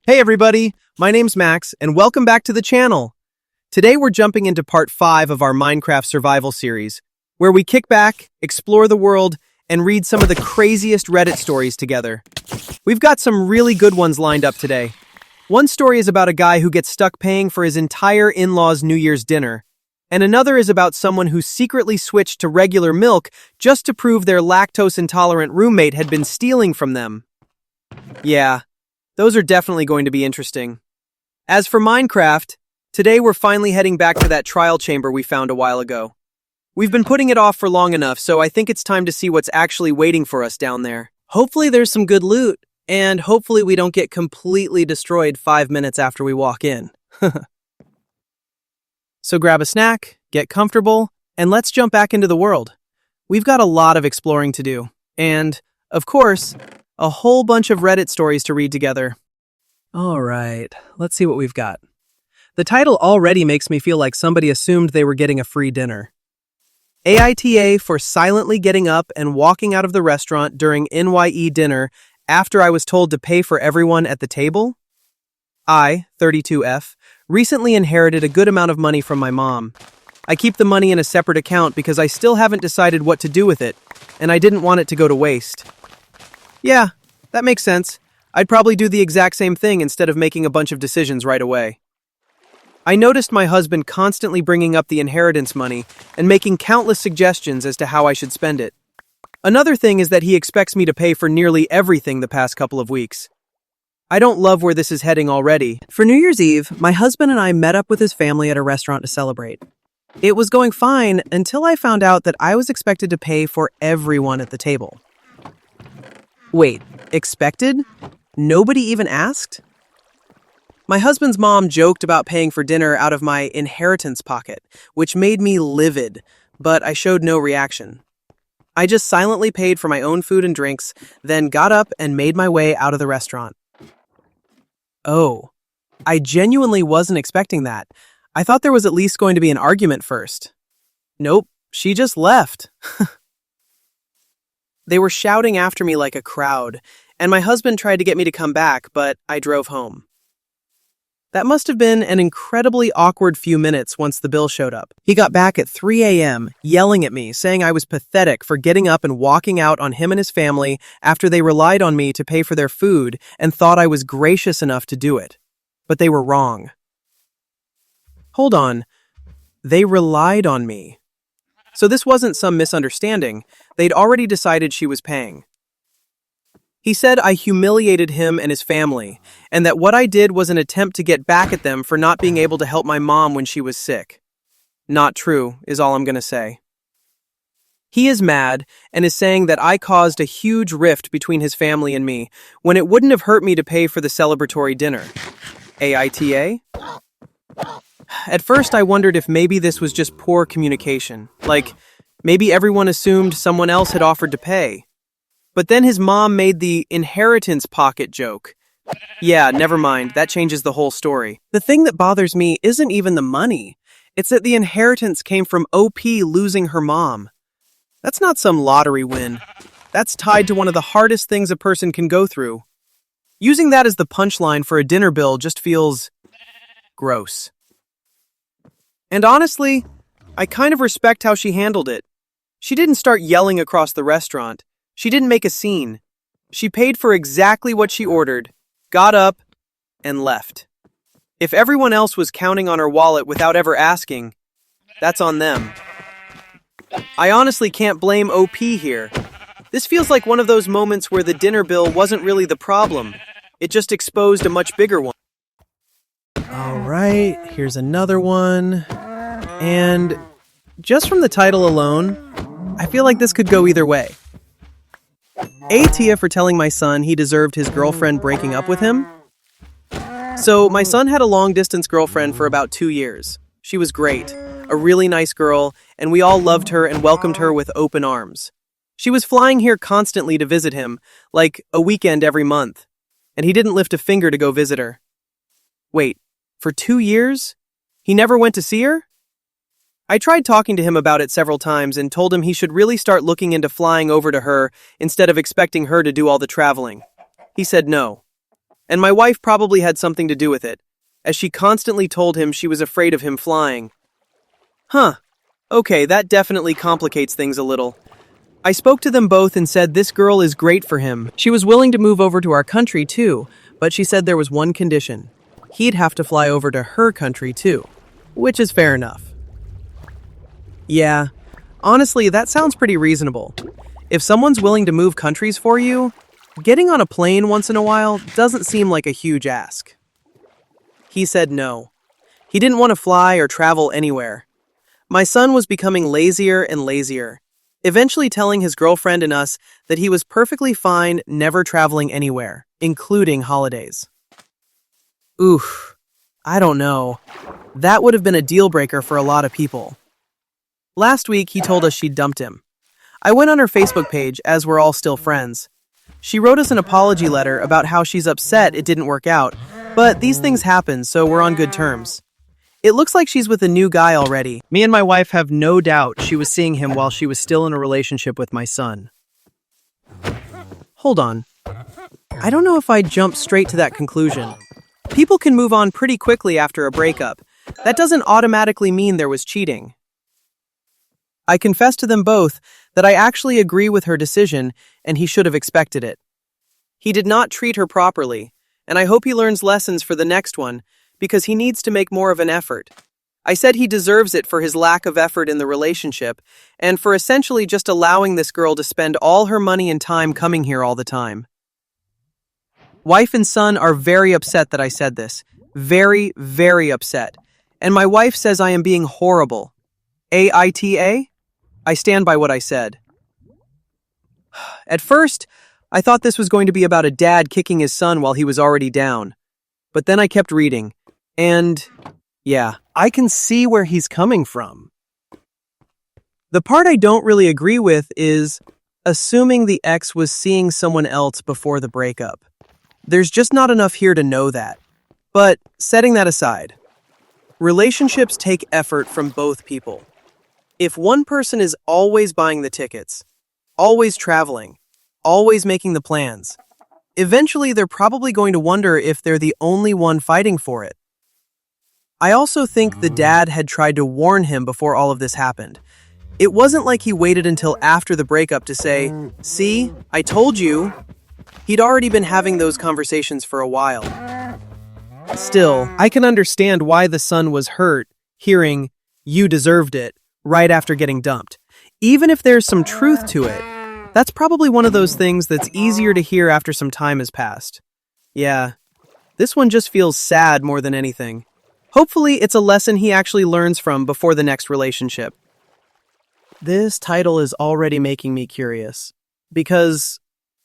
Hey everybody, my name's Max, and welcome back to the channel. Today we're jumping into part 5 of our Minecraft survival series, where we kick back, explore the world, and read some of the craziest Reddit stories together. We've got some really good ones lined up today. One story is about a guy who gets stuck paying for his entire in-laws' New Year's dinner, and another is about someone who secretly switched to regular milk just to prove their lactose-intolerant roommate had been stealing from them. Yeah. Those are definitely going to be interesting. As for Minecraft, today we're finally heading back to that trial chamber we found a while ago. We've been putting it off for long enough, so I think it's time to see what's actually waiting for us down there. Hopefully there's some good loot, and hopefully we don't get completely destroyed 5 minutes after we walk in. So grab a snack, get comfortable, and let's jump back into the world. We've got a lot of exploring to do, and, of course, a whole bunch of Reddit stories to read together. All right, let's see what we've got. The title already makes me feel like somebody assumed they were getting a free dinner. AITA for silently getting up and walking out of the restaurant during NYE dinner after I was told to pay for everyone at the table? I, 32F, recently inherited a good amount of money from my mom. I keep the money in a separate account because I still haven't decided what to do with it, and I didn't want it to go to waste. Yeah, that makes sense. I'd probably do the exact same thing instead of making a bunch of decisions right away. I noticed my husband constantly bringing up the inheritance money and making countless suggestions as to how I should spend it. Another thing is that he expects me to pay for nearly everything the past couple of weeks. I don't love where this is heading already. For New Year's Eve, my husband and I met up with his family at a restaurant to celebrate. It was going fine until I found out that I was expected to pay for everyone at the table. Wait, expected? Nobody even asked? My husband's mom joked about paying for dinner out of my inheritance pocket, which made me livid, but I showed no reaction. I just silently paid for my own food and drinks, then got up and made my way out of the restaurant. Oh, I genuinely wasn't expecting that. I thought there was at least going to be an argument first. Nope, she just left. They were shouting after me like a crowd, and my husband tried to get me to come back, but I drove home. That must have been an incredibly awkward few minutes once the bill showed up. He got back at 3 a.m., yelling at me, saying I was pathetic for getting up and walking out on him and his family after they relied on me to pay for their food and thought I was gracious enough to do it. But they were wrong. Hold on. They relied on me. So this wasn't some misunderstanding. They'd already decided she was paying. He said I humiliated him and his family, and that what I did was an attempt to get back at them for not being able to help my mom when she was sick. Not true, is all I'm going to say. He is mad and is saying that I caused a huge rift between his family and me when it wouldn't have hurt me to pay for the celebratory dinner. AITA? At first, I wondered if maybe this was just poor communication. Like, maybe everyone assumed someone else had offered to pay. But then his mom made the inheritance pocket joke. Yeah, never mind. That changes the whole story. The thing that bothers me isn't even the money. It's that the inheritance came from OP losing her mom. That's not some lottery win. That's tied to one of the hardest things a person can go through. Using that as the punchline for a dinner bill just feels gross. And honestly, I kind of respect how she handled it. She didn't start yelling across the restaurant. She didn't make a scene. She paid for exactly what she ordered, got up, and left. If everyone else was counting on her wallet without ever asking, that's on them. I honestly can't blame OP here. This feels like one of those moments where the dinner bill wasn't really the problem. It just exposed a much bigger one. All right, here's another one. And just from the title alone, I feel like this could go either way. AITA for telling my son he deserved his girlfriend breaking up with him. So my son had a long-distance girlfriend for about 2 years. She was great, a really nice girl, and we all loved her and welcomed her with open arms. She was flying here constantly to visit him, like a weekend every month, and he didn't lift a finger to go visit her. Wait, for 2 years? He never went to see her? I tried talking to him about it several times and told him he should really start looking into flying over to her instead of expecting her to do all the traveling. He said no. And my wife probably had something to do with it, as she constantly told him she was afraid of him flying. Huh. Okay, that definitely complicates things a little. I spoke to them both and said this girl is great for him. She was willing to move over to our country too, but she said there was one condition. He'd have to fly over to her country too, which is fair enough. Yeah, honestly, that sounds pretty reasonable. If someone's willing to move countries for you, getting on a plane once in a while doesn't seem like a huge ask. He said no. He didn't want to fly or travel anywhere. My son was becoming lazier and lazier, eventually telling his girlfriend and us that he was perfectly fine never traveling anywhere, including holidays. Oof, I don't know. That would have been a deal breaker for a lot of people. Last week, he told us she'd dumped him. I went on her Facebook page, as we're all still friends. She wrote us an apology letter about how she's upset it didn't work out, but these things happen, so we're on good terms. It looks like she's with a new guy already. Me and my wife have no doubt she was seeing him while she was still in a relationship with my son. Hold on. I don't know if I'd jump straight to that conclusion. People can move on pretty quickly after a breakup. That doesn't automatically mean there was cheating. I confessed to them both that I actually agree with her decision and he should have expected it. He did not treat her properly, and I hope he learns lessons for the next one because he needs to make more of an effort. I said he deserves it for his lack of effort in the relationship and for essentially just allowing this girl to spend all her money and time coming here all the time. Wife and son are very upset that I said this. Very, very upset. And my wife says I am being horrible. AITA? I stand by what I said. At first, I thought this was going to be about a dad kicking his son while he was already down. But then I kept reading. And, yeah, I can see where he's coming from. The part I don't really agree with is assuming the ex was seeing someone else before the breakup. There's just not enough here to know that. But setting that aside, relationships take effort from both people. If one person is always buying the tickets, always traveling, always making the plans, eventually they're probably going to wonder if they're the only one fighting for it. I also think the dad had tried to warn him before all of this happened. It wasn't like he waited until after the breakup to say, "See, I told you." He'd already been having those conversations for a while. Still, I can understand why the son was hurt hearing, "You deserved it," right after getting dumped. Even if there's some truth to it, that's probably one of those things that's easier to hear after some time has passed. Yeah, this one just feels sad more than anything. Hopefully, it's a lesson he actually learns from before the next relationship. This title is already making me curious, because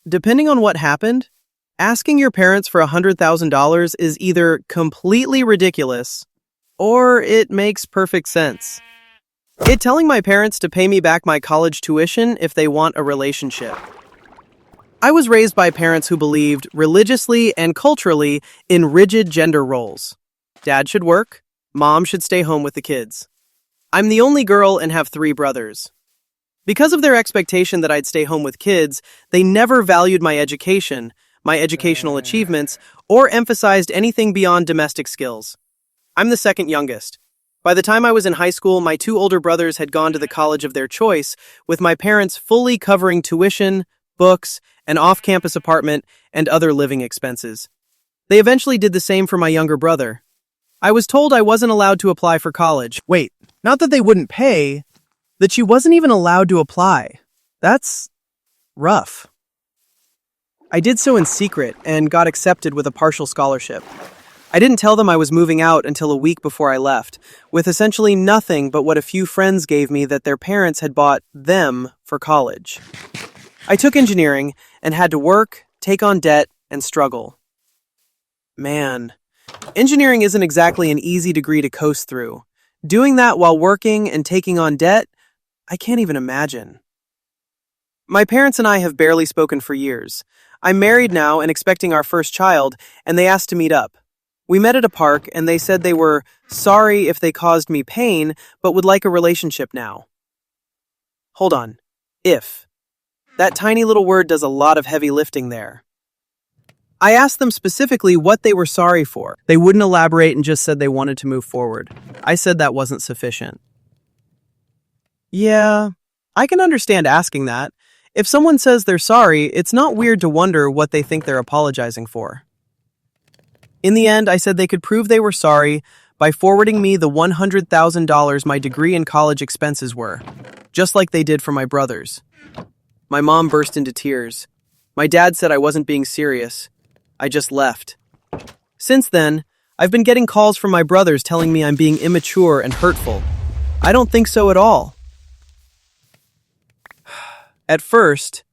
depending on what happened, asking your parents for $100,000 is either completely ridiculous or it makes perfect sense. Telling my parents to pay me back my college tuition if they want a relationship. I was raised by parents who believed, religiously and culturally, in rigid gender roles. Dad should work, mom should stay home with the kids. I'm the only girl and have 3 brothers. Because of their expectation that I'd stay home with kids, they never valued my education, my educational achievements, or emphasized anything beyond domestic skills. I'm the second youngest. By the time I was in high school, my 2 older brothers had gone to the college of their choice, with my parents fully covering tuition, books, an off-campus apartment, and other living expenses. They eventually did the same for my younger brother. I was told I wasn't allowed to apply for college. Wait, not that they wouldn't pay, that she wasn't even allowed to apply. That's rough. I did so in secret and got accepted with a partial scholarship. I didn't tell them I was moving out until a week before I left, with essentially nothing but what a few friends gave me that their parents had bought them for college. I took engineering and had to work, take on debt, and struggle. Man, engineering isn't exactly an easy degree to coast through. Doing that while working and taking on debt, I can't even imagine. My parents and I have barely spoken for years. I'm married now and expecting our first child, and they asked to meet up. We met at a park, and they said they were sorry if they caused me pain, but would like a relationship now. Hold on. If. That tiny little word does a lot of heavy lifting there. I asked them specifically what they were sorry for. They wouldn't elaborate and just said they wanted to move forward. I said that wasn't sufficient. Yeah, I can understand asking that. If someone says they're sorry, it's not weird to wonder what they think they're apologizing for. In the end, I said they could prove they were sorry by forwarding me the $100,000 my degree and college expenses were, just like they did for my brothers. My mom burst into tears. My dad said I wasn't being serious. I just left. Since then, I've been getting calls from my brothers telling me I'm being immature and hurtful. I don't think so at all. At first,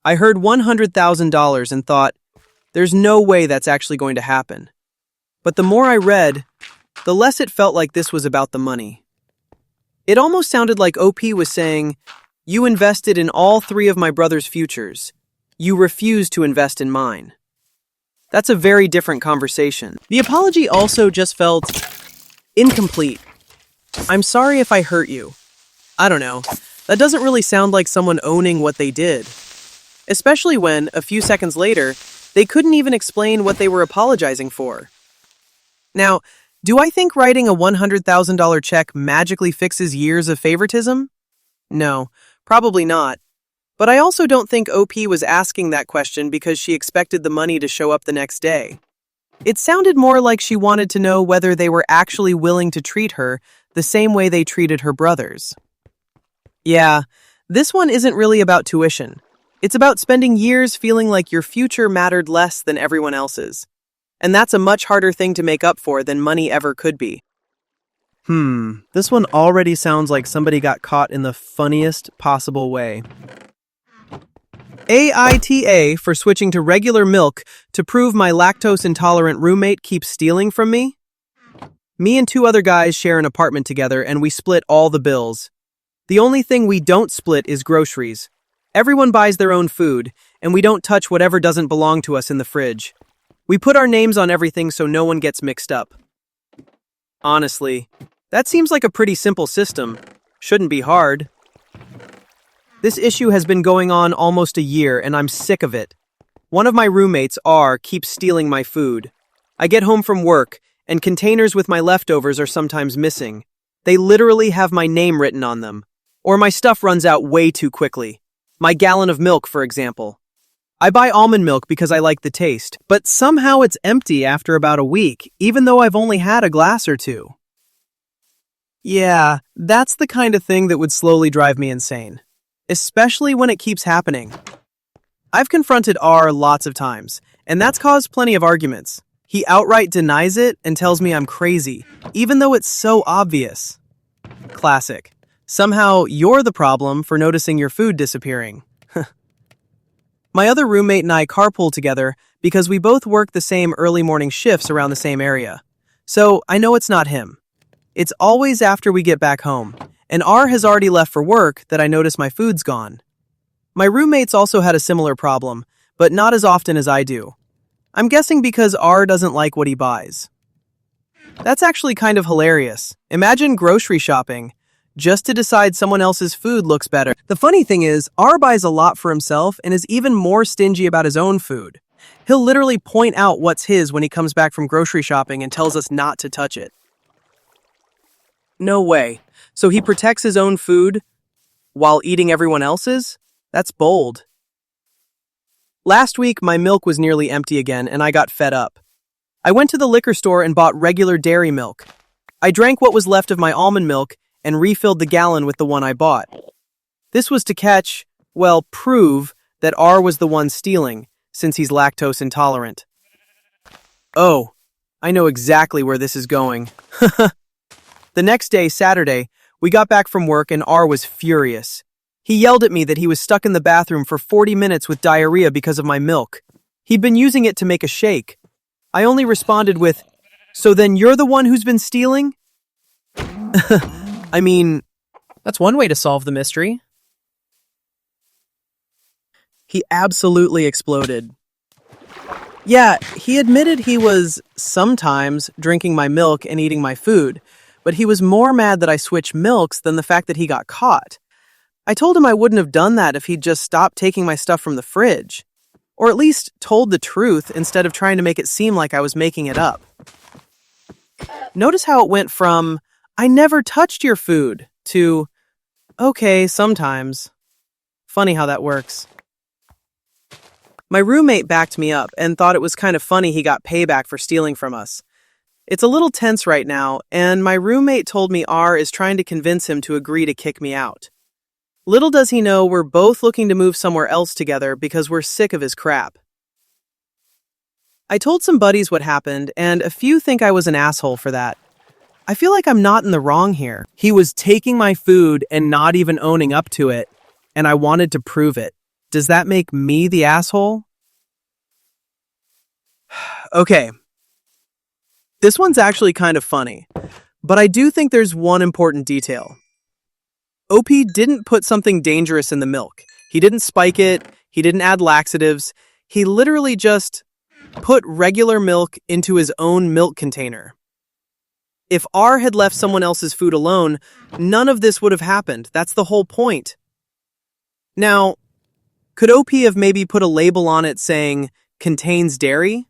I heard $100,000 and thought, there's no way that's actually going to happen. But the more I read, the less it felt like this was about the money. It almost sounded like OP was saying, you invested in all three of my brother's futures. You refused to invest in mine. That's a very different conversation. The apology also just felt incomplete. I'm sorry if I hurt you. I don't know. That doesn't really sound like someone owning what they did. Especially when, a few seconds later, they couldn't even explain what they were apologizing for. Now, do I think writing a $100,000 check magically fixes years of favoritism? No, probably not. But I also don't think OP was asking that question because she expected the money to show up the next day. It sounded more like she wanted to know whether they were actually willing to treat her the same way they treated her brothers. Yeah, this one isn't really about tuition. It's about spending years feeling like your future mattered less than everyone else's. And that's a much harder thing to make up for than money ever could be. This one already sounds like somebody got caught in the funniest possible way. AITA for switching to regular milk to prove my lactose-intolerant roommate keeps stealing from me? Me and two other guys share an apartment together and we split all the bills. The only thing we don't split is groceries. Everyone buys their own food, and we don't touch whatever doesn't belong to us in the fridge. We put our names on everything so no one gets mixed up. Honestly, that seems like a pretty simple system. Shouldn't be hard. This issue has been going on almost a year, and I'm sick of it. One of my roommates, R, keeps stealing my food. I get home from work, and containers with my leftovers are sometimes missing. They literally have my name written on them. Or my stuff runs out way too quickly. My gallon of milk, for example. I buy almond milk because I like the taste, but somehow it's empty after about a week, even though I've only had a glass or two. Yeah, that's the kind of thing that would slowly drive me insane. Especially when it keeps happening. I've confronted R lots of times, and that's caused plenty of arguments. He outright denies it and tells me I'm crazy, even though it's so obvious. Classic. Somehow you're the problem for noticing your food disappearing. My other roommate and I carpool together because we both work the same early morning shifts around the same area. So I know it's not him. It's always after we get back home, and R has already left for work that I notice my food's gone. My roommates also had a similar problem, but not as often as I do. I'm guessing because R doesn't like what he buys. That's actually kind of hilarious. Imagine grocery shopping just to decide someone else's food looks better. The funny thing is, R buys a lot for himself and is even more stingy about his own food. He'll literally point out what's his when he comes back from grocery shopping and tells us not to touch it. No way. So he protects his own food while eating everyone else's? That's bold. Last week, my milk was nearly empty again, and I got fed up. I went to the liquor store and bought regular dairy milk. I drank what was left of my almond milk and refilled the gallon with the one I bought. This was to prove that R was the one stealing, since he's lactose intolerant. Oh, I know exactly where this is going. The next day, Saturday, we got back from work and R was furious. He yelled at me that he was stuck in the bathroom for 40 minutes with diarrhea because of my milk. He'd been using it to make a shake. I only responded with, "So then you're the one who's been stealing?" I mean, that's one way to solve the mystery. He absolutely exploded. Yeah, he admitted he was sometimes drinking my milk and eating my food, but he was more mad that I switched milks than the fact that he got caught. I told him I wouldn't have done that if he'd just stopped taking my stuff from the fridge. Or at least told the truth instead of trying to make it seem like I was making it up. Notice how it went from, "I never touched your food," to, "Okay, sometimes." Funny how that works. My roommate backed me up and thought it was kind of funny he got payback for stealing from us. It's a little tense right now, and my roommate told me R is trying to convince him to agree to kick me out. Little does he know we're both looking to move somewhere else together because we're sick of his crap. I told some buddies what happened, and a few think I was an asshole for that. I feel like I'm not in the wrong here. He was taking my food and not even owning up to it, and I wanted to prove it. Does that make me the asshole? Okay. This one's actually kind of funny, but I do think there's one important detail. OP didn't put something dangerous in the milk. He didn't spike it, he didn't add laxatives, he literally just put regular milk into his own milk container. If R had left someone else's food alone, none of this would have happened. That's the whole point. Now, could OP have maybe put a label on it saying, "contains dairy"?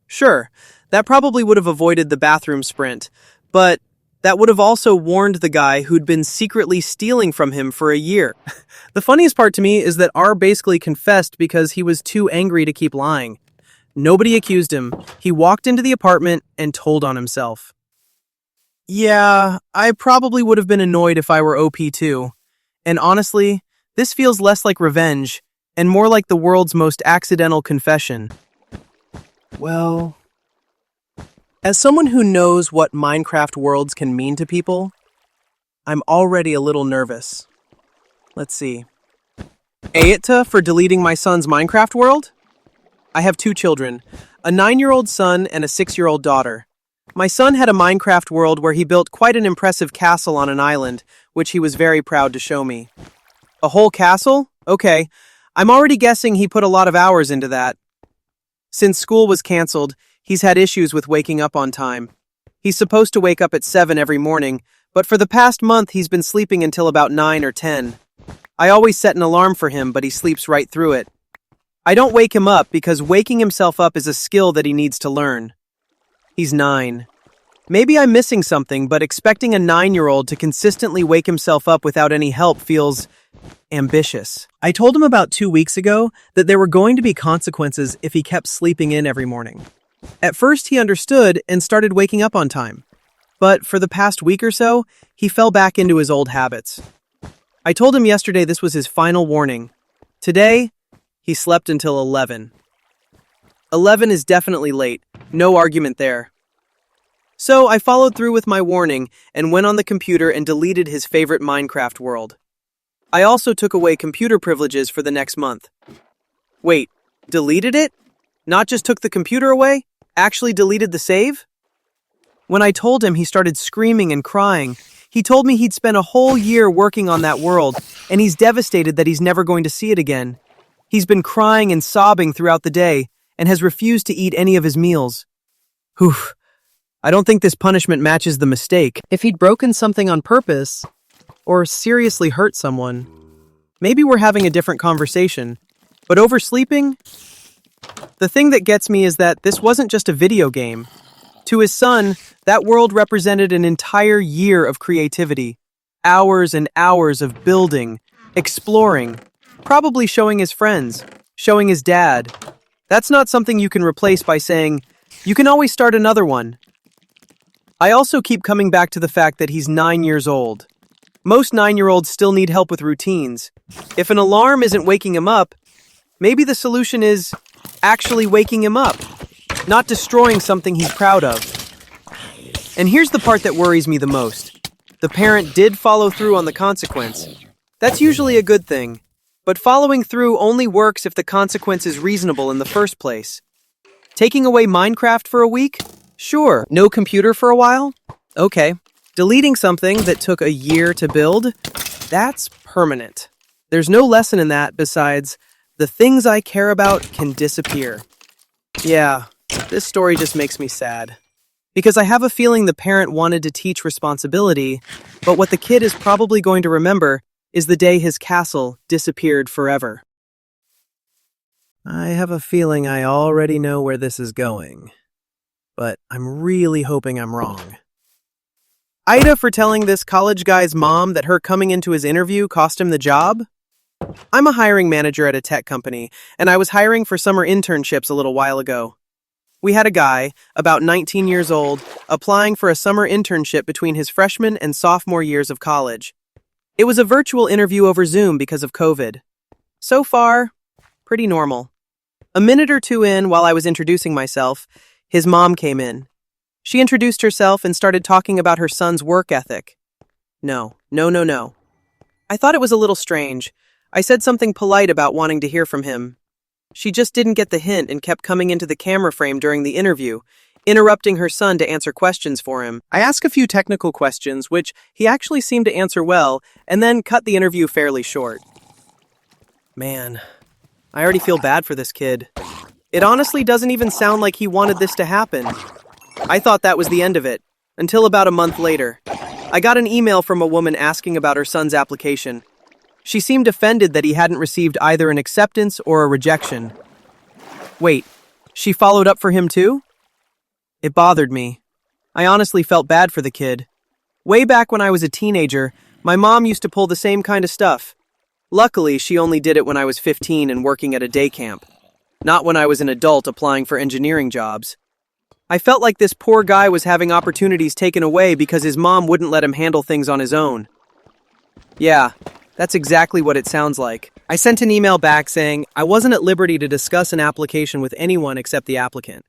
Sure, that probably would have avoided the bathroom sprint, but that would have also warned the guy who'd been secretly stealing from him for a year. The funniest part to me is that R basically confessed because he was too angry to keep lying. Nobody accused him. He walked into the apartment and told on himself. Yeah, I probably would have been annoyed if I were OP too. And honestly, this feels less like revenge and more like the world's most accidental confession. Well, as someone who knows what Minecraft worlds can mean to people, I'm already a little nervous. Let's see. AITA for deleting my son's Minecraft world? I have 2 children, a 9-year-old son and a 6-year-old daughter. My son had a Minecraft world where he built quite an impressive castle on an island, which he was very proud to show me. A whole castle? Okay. I'm already guessing he put a lot of hours into that. Since school was canceled, he's had issues with waking up on time. He's supposed to wake up at 7 every morning, but for the past month he's been sleeping until about 9 or 10. I always set an alarm for him, but he sleeps right through it. I don't wake him up because waking himself up is a skill that he needs to learn. He's 9. Maybe I'm missing something, but expecting a 9-year-old to consistently wake himself up without any help feels ambitious. I told him about 2 weeks ago that there were going to be consequences if he kept sleeping in every morning. At first, he understood and started waking up on time. But for the past week or so, he fell back into his old habits. I told him yesterday this was his final warning. Today, he slept until 11. 11 is definitely late. No argument there. So I followed through with my warning and went on the computer and deleted his favorite Minecraft world. I also took away computer privileges for the next month. Wait, deleted it? Not just took the computer away? Actually deleted the save? When I told him, he started screaming and crying. He told me he'd spent a whole year working on that world, and he's devastated that he's never going to see it again. He's been crying and sobbing throughout the day, and has refused to eat any of his meals. Whew. I don't think this punishment matches the mistake. If he'd broken something on purpose, or seriously hurt someone, maybe we're having a different conversation. But oversleeping? The thing that gets me is that this wasn't just a video game. To his son, that world represented an entire year of creativity. Hours and hours of building, exploring, probably showing his friends, showing his dad. That's not something you can replace by saying, "You can always start another one." I also keep coming back to the fact that he's 9 years old. Most 9-year-olds still need help with routines. If an alarm isn't waking him up, maybe the solution is actually waking him up, not destroying something he's proud of. And here's the part that worries me the most. The parent did follow through on the consequence. That's usually a good thing. But following through only works if the consequence is reasonable in the first place. Taking away Minecraft for a week? Sure. No computer for a while? Okay. Deleting something that took a year to build? That's permanent. There's no lesson in that besides, the things I care about can disappear. Yeah, this story just makes me sad. Because I have a feeling the parent wanted to teach responsibility, but what the kid is probably going to remember is the day his castle disappeared forever. I have a feeling I already know where this is going, but I'm really hoping I'm wrong. AITA for telling this college guy's mom that her coming into his interview cost him the job? I'm a hiring manager at a tech company, and I was hiring for summer internships a little while ago. We had a guy, about 19 years old, applying for a summer internship between his freshman and sophomore years of college. It was a virtual interview over Zoom because of COVID. So far, pretty normal. A minute or two in, while I was introducing myself, his mom came in. She introduced herself and started talking about her son's work ethic. No. I thought it was a little strange. I said something polite about wanting to hear from him. She just didn't get the hint and kept coming into the camera frame during the interview, interrupting her son to answer questions for him. I asked a few technical questions, which he actually seemed to answer well, and then cut the interview fairly short. Man, I already feel bad for this kid. It honestly doesn't even sound like he wanted this to happen. I thought that was the end of it, until about a month later. I got an email from a woman asking about her son's application. She seemed offended that he hadn't received either an acceptance or a rejection. Wait, she followed up for him too? It bothered me. I honestly felt bad for the kid. Way back when I was a teenager, my mom used to pull the same kind of stuff. Luckily, she only did it when I was 15 and working at a day camp, not when I was an adult applying for engineering jobs. I felt like this poor guy was having opportunities taken away because his mom wouldn't let him handle things on his own. Yeah, that's exactly what it sounds like. I sent an email back saying I wasn't at liberty to discuss an application with anyone except the applicant.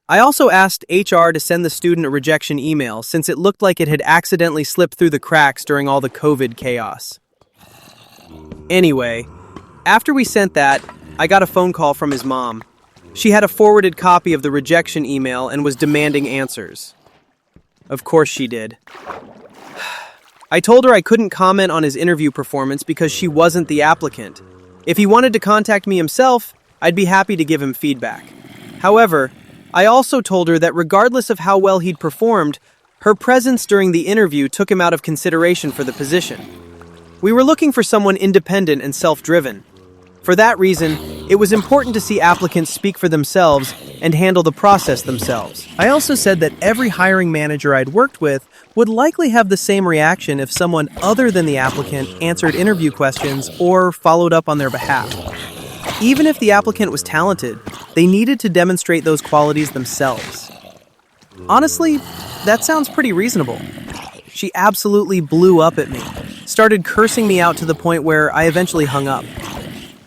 I also asked HR to send the student a rejection email since it looked like it had accidentally slipped through the cracks during all the COVID chaos. Anyway, after we sent that, I got a phone call from his mom. She had a forwarded copy of the rejection email and was demanding answers. Of course she did. I told her I couldn't comment on his interview performance because she wasn't the applicant. If he wanted to contact me himself, I'd be happy to give him feedback. However, I also told her that regardless of how well he'd performed, her presence during the interview took him out of consideration for the position. We were looking for someone independent and self-driven. For that reason, it was important to see applicants speak for themselves and handle the process themselves. I also said that every hiring manager I'd worked with would likely have the same reaction if someone other than the applicant answered interview questions or followed up on their behalf. Even if the applicant was talented, they needed to demonstrate those qualities themselves. Honestly, that sounds pretty reasonable. She absolutely blew up at me, started cursing me out to the point where I eventually hung up.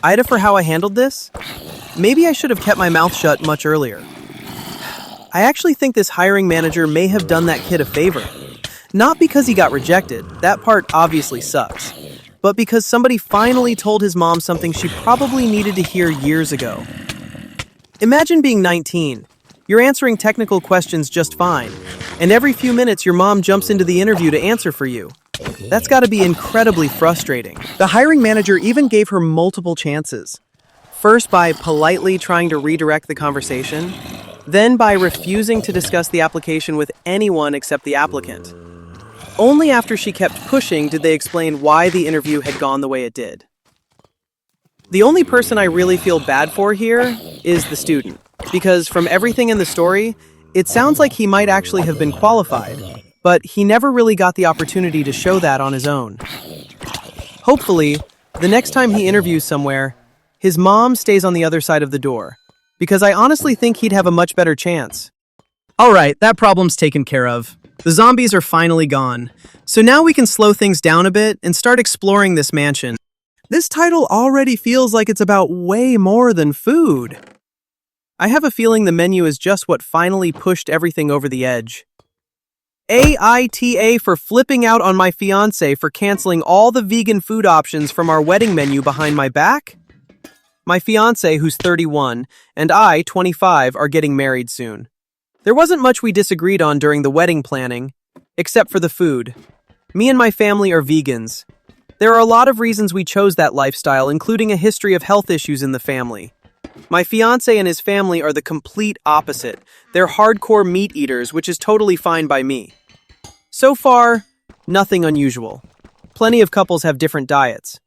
AITA for how I handled this? Maybe I should have kept my mouth shut much earlier. I actually think this hiring manager may have done that kid a favor. Not because he got rejected, that part obviously sucks, but because somebody finally told his mom something she probably needed to hear years ago. Imagine being 19. You're answering technical questions just fine, and every few minutes your mom jumps into the interview to answer for you. That's got to be incredibly frustrating. The hiring manager even gave her multiple chances. First by politely trying to redirect the conversation, then by refusing to discuss the application with anyone except the applicant. Only after she kept pushing did they explain why the interview had gone the way it did. The only person I really feel bad for here is the student, because from everything in the story, it sounds like he might actually have been qualified, but he never really got the opportunity to show that on his own. Hopefully, the next time he interviews somewhere, his mom stays on the other side of the door, because I honestly think he'd have a much better chance. Alright, that problem's taken care of. The zombies are finally gone, so now we can slow things down a bit and start exploring this mansion. This title already feels like it's about way more than food. I have a feeling the menu is just what finally pushed everything over the edge. AITA for flipping out on my fiancé for canceling all the vegan food options from our wedding menu behind my back? My fiancé, who's 31, and I, 25, are getting married soon. There wasn't much we disagreed on during the wedding planning, except for the food. Me and my family are vegans. There are a lot of reasons we chose that lifestyle, including a history of health issues in the family. My fiancé and his family are the complete opposite. They're hardcore meat eaters, which is totally fine by me. So far, nothing unusual. Plenty of couples have different diets.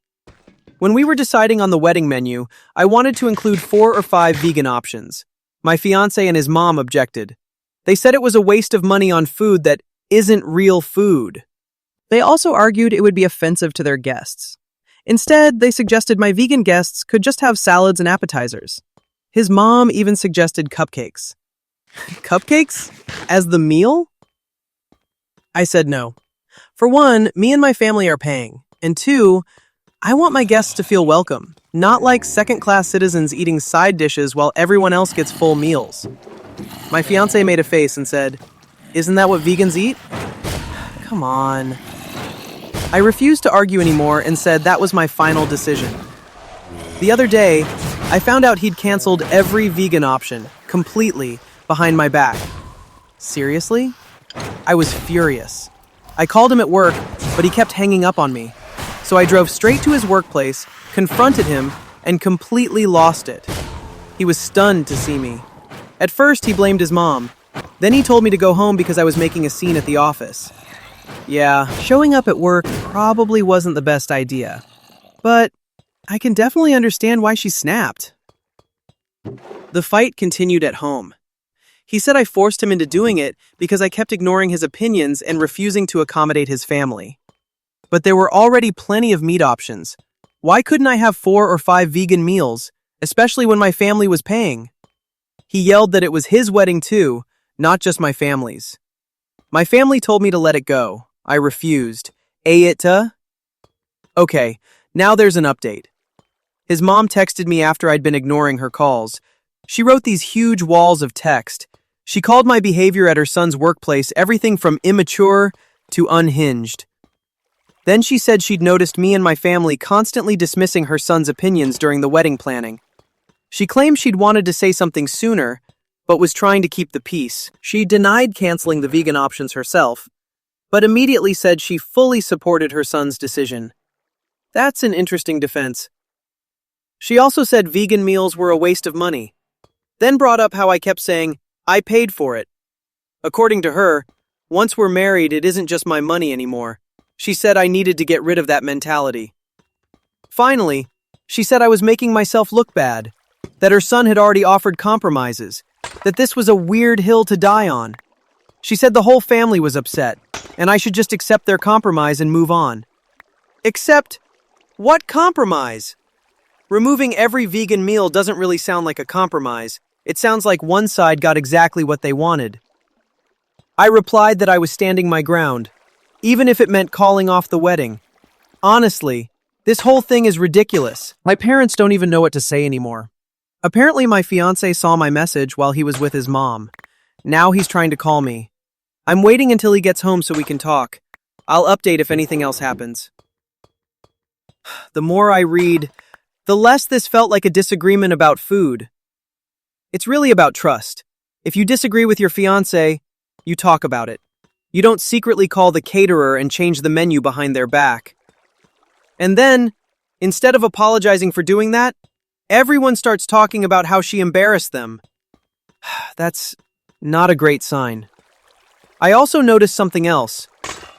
When we were deciding on the wedding menu, I wanted to include 4 or 5 vegan options. My fiancé and his mom objected. They said it was a waste of money on food that isn't real food. They also argued it would be offensive to their guests. Instead, they suggested my vegan guests could just have salads and appetizers. His mom even suggested cupcakes. Cupcakes? As the meal? I said no. For one, me and my family are paying. And two, I want my guests to feel welcome, not like second-class citizens eating side dishes while everyone else gets full meals. My fiancé made a face and said, "Isn't that what vegans eat?" Come on. I refused to argue anymore and said that was my final decision. The other day, I found out he'd canceled every vegan option, completely, behind my back. Seriously? I was furious. I called him at work, but he kept hanging up on me. So I drove straight to his workplace, confronted him, and completely lost it. He was stunned to see me. At first, he blamed his mom. Then he told me to go home because I was making a scene at the office. Yeah, showing up at work probably wasn't the best idea. But I can definitely understand why she snapped. The fight continued at home. He said I forced him into doing it because I kept ignoring his opinions and refusing to accommodate his family. But there were already plenty of meat options. Why couldn't I have 4 or 5 vegan meals, especially when my family was paying? He yelled that it was his wedding too, not just my family's. My family told me to let it go. I refused. AITA? Okay, now there's an update. His mom texted me after I'd been ignoring her calls. She wrote these huge walls of text. She called my behavior at her son's workplace everything from immature to unhinged. Then she said she'd noticed me and my family constantly dismissing her son's opinions during the wedding planning. She claimed she'd wanted to say something sooner, but was trying to keep the peace. She denied canceling the vegan options herself, but immediately said she fully supported her son's decision. That's an interesting defense. She also said vegan meals were a waste of money, then brought up how I kept saying, "I paid for it." According to her, once we're married, it isn't just my money anymore. She said I needed to get rid of that mentality. Finally, she said I was making myself look bad, that her son had already offered compromises, that this was a weird hill to die on. She said the whole family was upset, and I should just accept their compromise and move on. Except, what compromise? Removing every vegan meal doesn't really sound like a compromise. It sounds like one side got exactly what they wanted. I replied that I was standing my ground, even if it meant calling off the wedding. Honestly, this whole thing is ridiculous. My parents don't even know what to say anymore. Apparently my fiancé saw my message while he was with his mom. Now he's trying to call me. I'm waiting until he gets home so we can talk. I'll update if anything else happens. The more I read, the less this felt like a disagreement about food. It's really about trust. If you disagree with your fiancé, you talk about it. You don't secretly call the caterer and change the menu behind their back. And then, instead of apologizing for doing that, everyone starts talking about how she embarrassed them. That's not a great sign. I also noticed something else.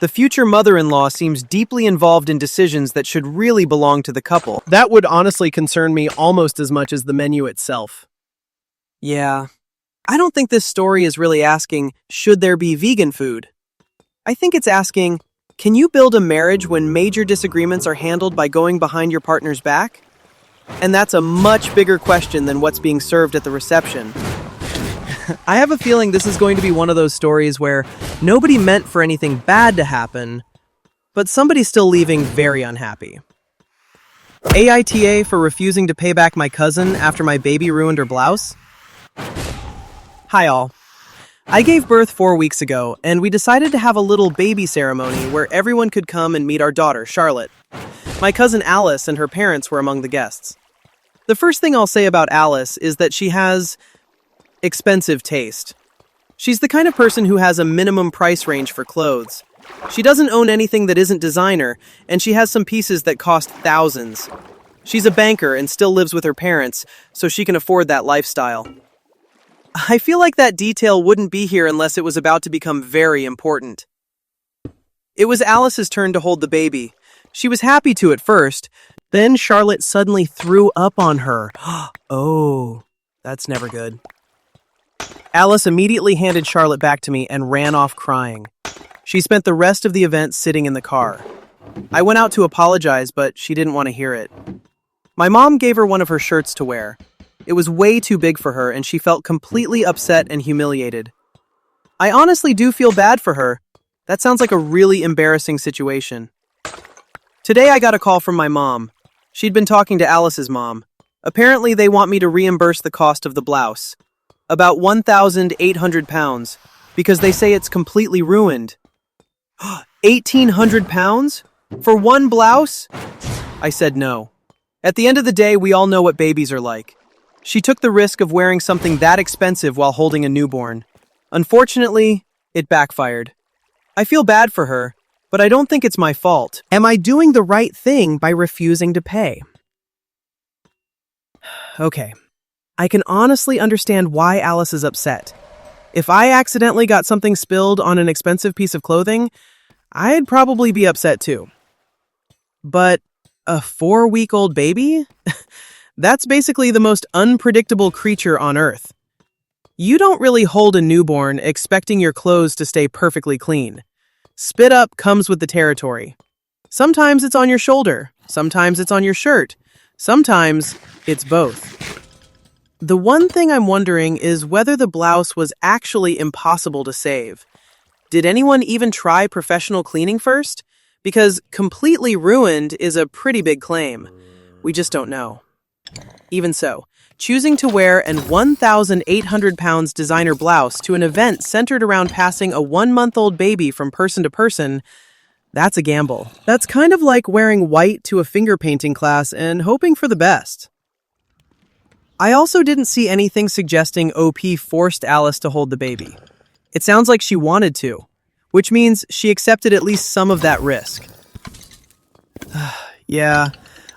The future mother-in-law seems deeply involved in decisions that should really belong to the couple. That would honestly concern me almost as much as the menu itself. Yeah. I don't think this story is really asking, should there be vegan food? I think it's asking, can you build a marriage when major disagreements are handled by going behind your partner's back? And that's a much bigger question than what's being served at the reception. I have a feeling this is going to be one of those stories where nobody meant for anything bad to happen, but somebody's still leaving very unhappy. AITA for refusing to pay back my cousin after my baby ruined her blouse? Hi all. I gave birth 4 weeks ago, and we decided to have a little baby ceremony where everyone could come and meet our daughter, Charlotte. My cousin Alice and her parents were among the guests. The first thing I'll say about Alice is that she has expensive taste. She's the kind of person who has a minimum price range for clothes. She doesn't own anything that isn't designer, and she has some pieces that cost thousands. She's a banker and still lives with her parents, so she can afford that lifestyle. I feel like that detail wouldn't be here unless it was about to become very important. It was Alice's turn to hold the baby. She was happy to at first. Then Charlotte suddenly threw up on her. Oh, that's never good. Alice immediately handed Charlotte back to me and ran off crying. She spent the rest of the event sitting in the car. I went out to apologize, but she didn't want to hear it. My mom gave her one of her shirts to wear. It was way too big for her, and she felt completely upset and humiliated. I honestly do feel bad for her. That sounds like a really embarrassing situation. Today I got a call from my mom. She'd been talking to Alice's mom. Apparently they want me to reimburse the cost of the blouse. About 1,800 pounds, because they say it's completely ruined. 1,800 pounds? For one blouse? I said no. At the end of the day, we all know what babies are like. She took the risk of wearing something that expensive while holding a newborn. Unfortunately, it backfired. I feel bad for her, but I don't think it's my fault. Am I doing the right thing by refusing to pay? Okay. I can honestly understand why Alice is upset. If I accidentally got something spilled on an expensive piece of clothing, I'd probably be upset too. But a 4-week-old baby? That's basically the most unpredictable creature on Earth. You don't really hold a newborn expecting your clothes to stay perfectly clean. Spit up comes with the territory. Sometimes it's on your shoulder, sometimes it's on your shirt, sometimes it's both. The one thing I'm wondering is whether the blouse was actually impossible to save. Did anyone even try professional cleaning first? Because completely ruined is a pretty big claim. We just don't know. Even so, choosing to wear an 1,800 pounds designer blouse to an event centered around passing a 1-month-old baby from person to person, that's a gamble. That's kind of like wearing white to a finger painting class and hoping for the best. I also didn't see anything suggesting OP forced Alice to hold the baby. It sounds like she wanted to, which means she accepted at least some of that risk. Yeah,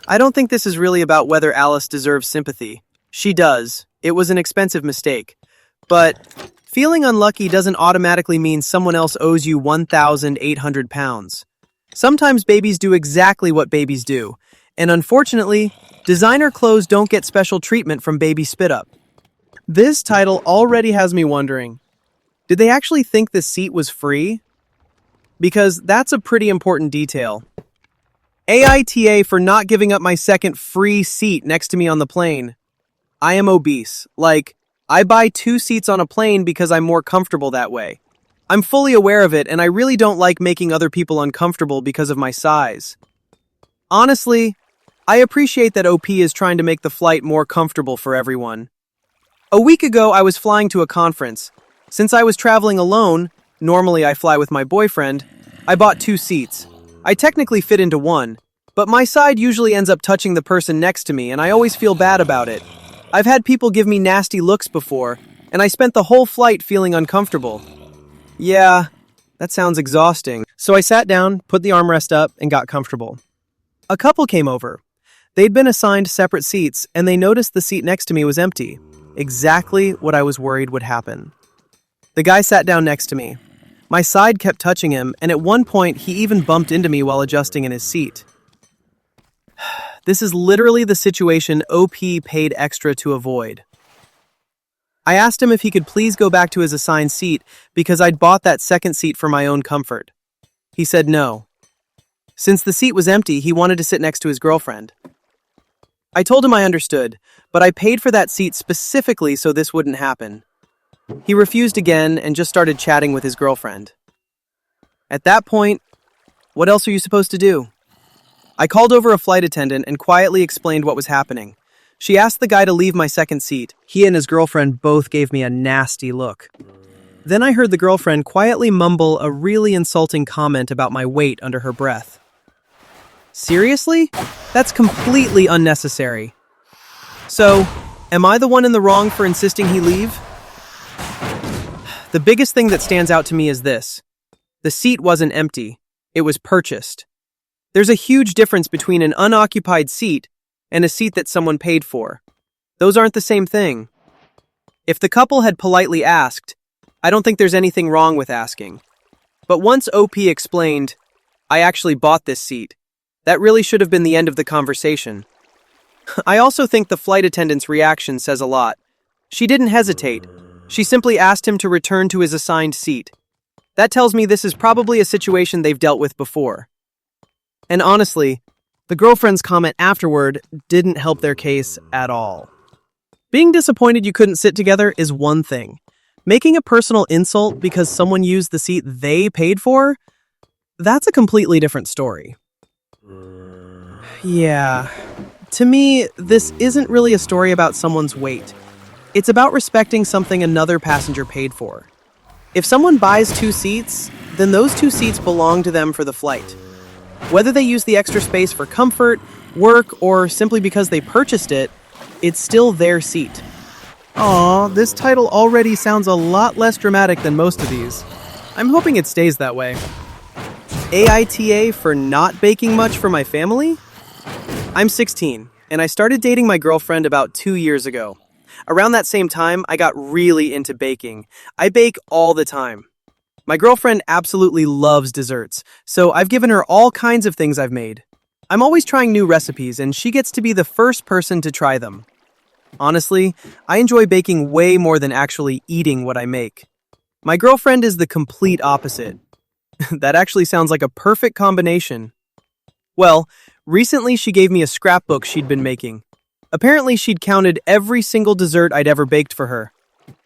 I don't think this is really about whether Alice deserves sympathy. She does. It was an expensive mistake. But feeling unlucky doesn't automatically mean someone else owes you 1,800 pounds. Sometimes babies do exactly what babies do, and unfortunately, designer clothes don't get special treatment from baby spit up. This title already has me wondering, did they actually think the seat was free? Because that's a pretty important detail. AITA for not giving up my second free seat next to me on the plane. I am obese. I buy 2 seats on a plane because I'm more comfortable that way. I'm fully aware of it, and I really don't like making other people uncomfortable because of my size. Honestly, I appreciate that OP is trying to make the flight more comfortable for everyone. A week ago, I was flying to a conference. Since I was traveling alone, normally I fly with my boyfriend, I bought 2 seats. I technically fit into one, but my side usually ends up touching the person next to me, and I always feel bad about it. I've had people give me nasty looks before, and I spent the whole flight feeling uncomfortable. Yeah, that sounds exhausting. So I sat down, put the armrest up, and got comfortable. A couple came over. They'd been assigned separate seats, and they noticed the seat next to me was empty. Exactly what I was worried would happen. The guy sat down next to me. My side kept touching him, and at one point, he even bumped into me while adjusting in his seat. This is literally the situation OP paid extra to avoid. I asked him if he could please go back to his assigned seat because I'd bought that second seat for my own comfort. He said no. Since the seat was empty, he wanted to sit next to his girlfriend. I told him I understood, but I paid for that seat specifically so this wouldn't happen. He refused again and just started chatting with his girlfriend. At that point, what else are you supposed to do? I called over a flight attendant and quietly explained what was happening. She asked the guy to leave my second seat. He and his girlfriend both gave me a nasty look. Then I heard the girlfriend quietly mumble a really insulting comment about my weight under her breath. Seriously? That's completely unnecessary. So, am I the one in the wrong for insisting he leave? The biggest thing that stands out to me is this. The seat wasn't empty. It was purchased. There's a huge difference between an unoccupied seat and a seat that someone paid for. Those aren't the same thing. If the couple had politely asked, I don't think there's anything wrong with asking. But once OP explained, I actually bought this seat, That really should have been the end of the conversation. I also think the flight attendant's reaction says a lot. She didn't hesitate. She simply asked him to return to his assigned seat. That tells me this is probably a situation they've dealt with before. And honestly, the girlfriend's comment afterward didn't help their case at all. Being disappointed you couldn't sit together is one thing. Making a personal insult because someone used the seat they paid for? That's a completely different story. Yeah. To me, this isn't really a story about someone's weight. It's about respecting something another passenger paid for. If someone buys 2 seats, then those 2 seats belong to them for the flight. Whether they use the extra space for comfort, work, or simply because they purchased it, it's still their seat. Aw, this title already sounds a lot less dramatic than most of these. I'm hoping it stays that way. AITA for not baking much for my family? I'm 16, and I started dating my girlfriend about 2 years ago. Around that same time, I got really into baking. I bake all the time. My girlfriend absolutely loves desserts, so I've given her all kinds of things I've made. I'm always trying new recipes, and she gets to be the first person to try them. Honestly, I enjoy baking way more than actually eating what I make. My girlfriend is the complete opposite. That actually sounds like a perfect combination. Well, recently she gave me a scrapbook she'd been making. Apparently she'd counted every single dessert I'd ever baked for her.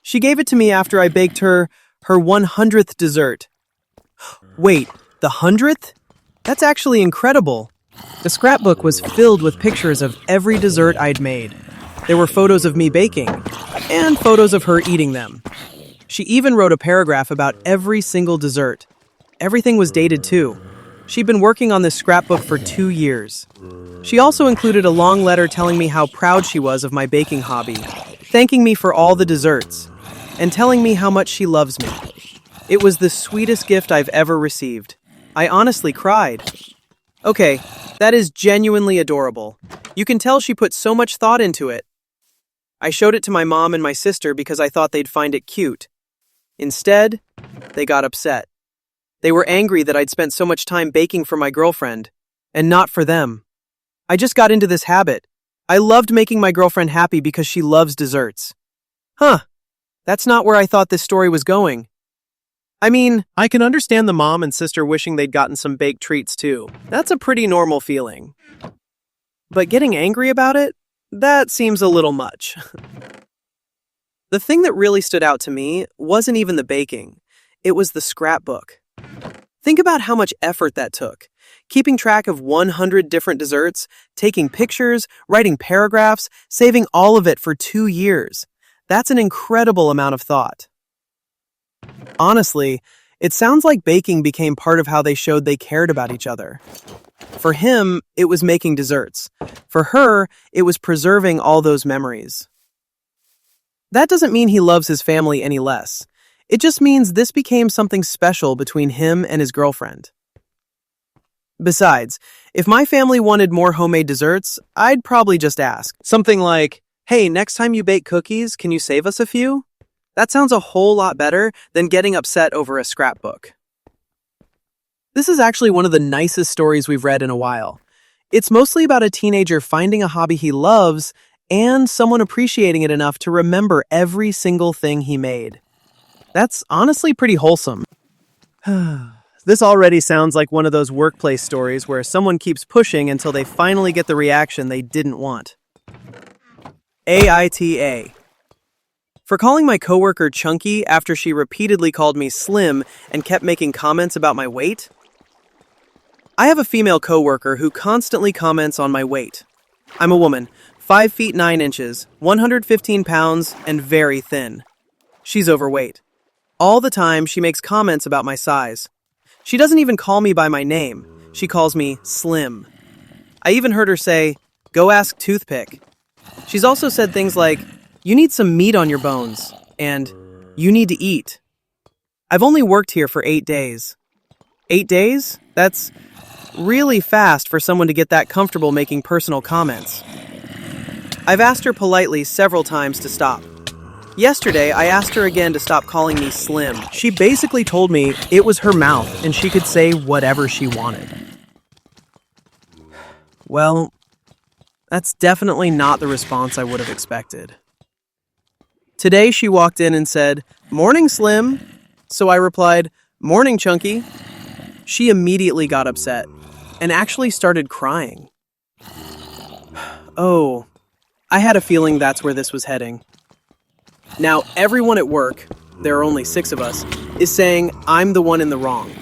She gave it to me after I baked her 100th dessert. Wait, the 100th? That's actually incredible. The scrapbook was filled with pictures of every dessert I'd made. There were photos of me baking, and photos of her eating them. She even wrote a paragraph about every single dessert. Everything was dated too. She'd been working on this scrapbook for 2 years. She also included a long letter telling me how proud she was of my baking hobby, thanking me for all the desserts, and telling me how much she loves me. It was the sweetest gift I've ever received. I honestly cried. Okay, that is genuinely adorable. You can tell she put so much thought into it. I showed it to my mom and my sister because I thought they'd find it cute. Instead, they got upset. They were angry that I'd spent so much time baking for my girlfriend, and not for them. I just got into this habit. I loved making my girlfriend happy because she loves desserts. That's not where I thought this story was going. I mean, I can understand the mom and sister wishing they'd gotten some baked treats too. That's a pretty normal feeling. But getting angry about it? That seems a little much. The thing that really stood out to me wasn't even the baking. It was the scrapbook. Think about how much effort that took. Keeping track of 100 different desserts, taking pictures, writing paragraphs, saving all of it for 2 years. That's an incredible amount of thought. Honestly, it sounds like baking became part of how they showed they cared about each other. For him, it was making desserts. For her, it was preserving all those memories. That doesn't mean he loves his family any less. It just means this became something special between him and his girlfriend. Besides, if my family wanted more homemade desserts, I'd probably just ask. Something like, hey, next time you bake cookies, can you save us a few? That sounds a whole lot better than getting upset over a scrapbook. This is actually one of the nicest stories we've read in a while. It's mostly about a teenager finding a hobby he loves and someone appreciating it enough to remember every single thing he made. That's honestly pretty wholesome. This already sounds like one of those workplace stories where someone keeps pushing until they finally get the reaction they didn't want. AITA. For calling my coworker chunky after she repeatedly called me slim and kept making comments about my weight? I have a female coworker who constantly comments on my weight. I'm a woman, 5 feet 9 inches, 115 pounds, and very thin. She's overweight. All the time, she makes comments about my size. She doesn't even call me by my name. She calls me Slim. I even heard her say, "Go ask Toothpick." She's also said things like, "You need some meat on your bones," and "You need to eat." I've only worked here for 8 days. 8 days? That's really fast for someone to get that comfortable making personal comments. I've asked her politely several times to stop. Yesterday, I asked her again to stop calling me Slim. She basically told me it was her mouth and she could say whatever she wanted. Well, that's definitely not the response I would have expected. Today she walked in and said, "Morning, Slim." So I replied, "Morning, Chunky." She immediately got upset and actually started crying. Oh, I had a feeling that's where this was heading. Now, everyone at work, there are only 6 of us, is saying I'm the one in the wrong.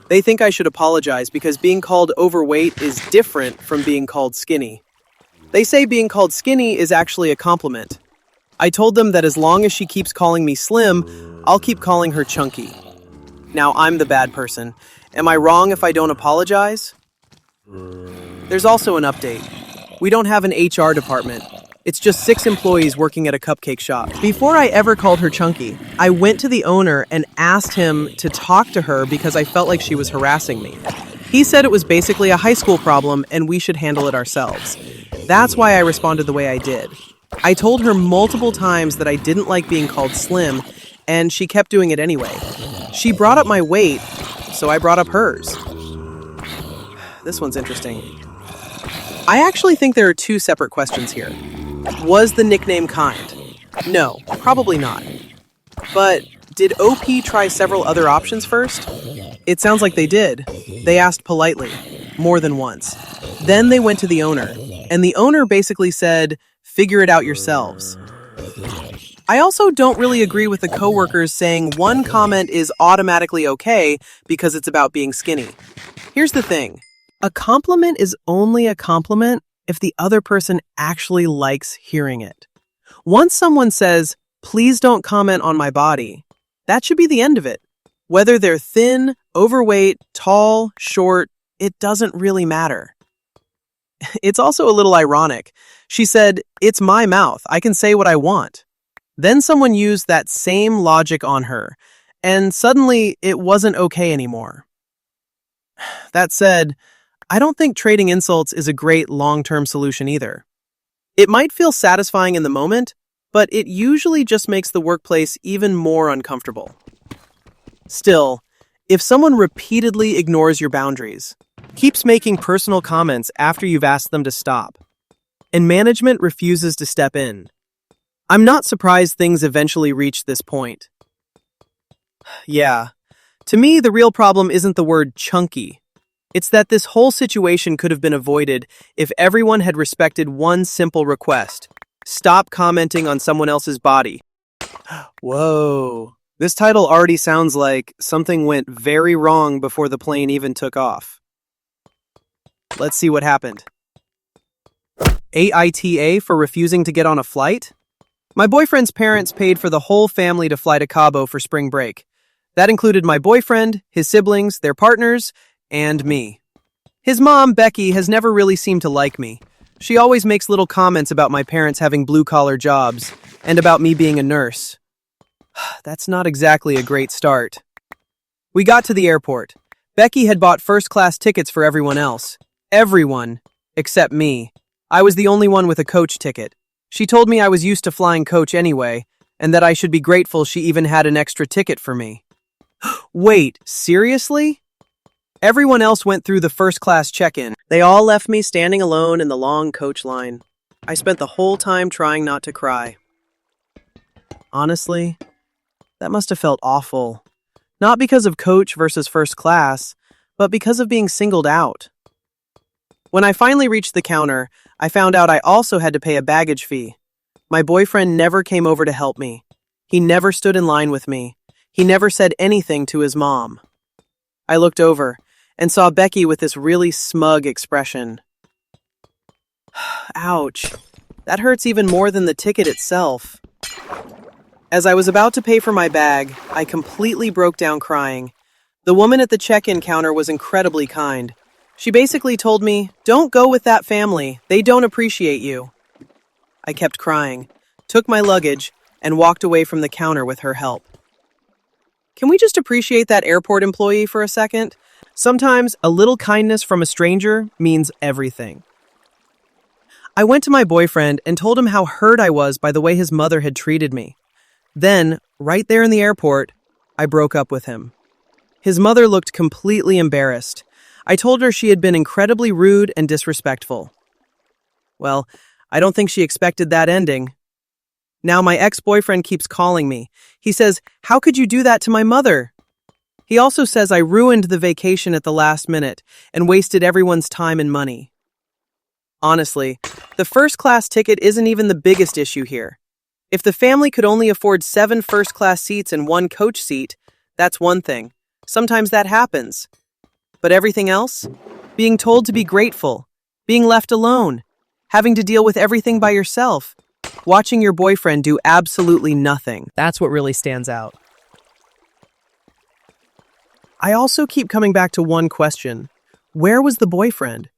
They think I should apologize because being called overweight is different from being called skinny. They say being called skinny is actually a compliment. I told them that as long as she keeps calling me slim, I'll keep calling her chunky. Now I'm the bad person. Am I wrong if I don't apologize? There's also an update. We don't have an HR department. It's just 6 employees working at a cupcake shop. Before I ever called her chunky, I went to the owner and asked him to talk to her because I felt like she was harassing me. He said it was basically a high school problem and we should handle it ourselves. That's why I responded the way I did. I told her multiple times that I didn't like being called slim, and she kept doing it anyway. She brought up my weight, so I brought up hers. This one's interesting. I actually think there are 2 separate questions here. Was the nickname kind? No, probably not. But did OP try several other options first? It sounds like they did. They asked politely, more than once. Then they went to the owner, and the owner basically said, "Figure it out yourselves." I also don't really agree with the coworkers saying one comment is automatically okay because it's about being skinny. Here's the thing. A compliment is only a compliment if the other person actually likes hearing it. Once someone says, "Please don't comment on my body," that should be the end of it. Whether they're thin, overweight, tall, short, it doesn't really matter. It's also a little ironic. She said, "It's my mouth. I can say what I want." Then someone used that same logic on her, and suddenly it wasn't okay anymore. That said, I don't think trading insults is a great long-term solution either. It might feel satisfying in the moment, but it usually just makes the workplace even more uncomfortable. Still, if someone repeatedly ignores your boundaries, keeps making personal comments after you've asked them to stop, and management refuses to step in, I'm not surprised things eventually reach this point. Yeah, to me the real problem isn't the word chunky. It's that this whole situation could have been avoided if everyone had respected one simple request. Stop commenting on someone else's body. Whoa, this title already sounds like something went very wrong before the plane even took off. Let's see what happened. AITA for refusing to get on a flight? My boyfriend's parents paid for the whole family to fly to Cabo for spring break. That included my boyfriend, his siblings, their partners, and me. His mom, Becky, has never really seemed to like me. She always makes little comments about my parents having blue-collar jobs, and about me being a nurse. That's not exactly a great start. We got to the airport. Becky had bought first-class tickets for everyone else. Everyone, except me. I was the only one with a coach ticket. She told me I was used to flying coach anyway, and that I should be grateful she even had an extra ticket for me. Wait, seriously? Everyone else went through the first-class check-in. They all left me standing alone in the long coach line. I spent the whole time trying not to cry. Honestly, that must have felt awful. Not because of coach versus first class, but because of being singled out. When I finally reached the counter, I found out I also had to pay a baggage fee. My boyfriend never came over to help me. He never stood in line with me. He never said anything to his mom. I looked over and saw Becky with this really smug expression. Ouch. That hurts even more than the ticket itself. As I was about to pay for my bag, I completely broke down crying. The woman at the check-in counter was incredibly kind. She basically told me, "Don't go with that family. They don't appreciate you." I kept crying, took my luggage, and walked away from the counter with her help. Can we just appreciate that airport employee for a second? Sometimes a little kindness from a stranger means everything. I went to my boyfriend and told him how hurt I was by the way his mother had treated me. Then, right there in the airport, I broke up with him. His mother looked completely embarrassed. I told her she had been incredibly rude and disrespectful. Well, I don't think she expected that ending. Now my ex-boyfriend keeps calling me. He says, "How could you do that to my mother?" He also says I ruined the vacation at the last minute and wasted everyone's time and money. Honestly, the first-class ticket isn't even the biggest issue here. If the family could only afford 7 first-class seats and 1 coach seat, that's one thing. Sometimes that happens. But everything else? Being told to be grateful, being left alone, having to deal with everything by yourself, watching your boyfriend do absolutely nothing. That's what really stands out. I also keep coming back to one question. Where was the boyfriend?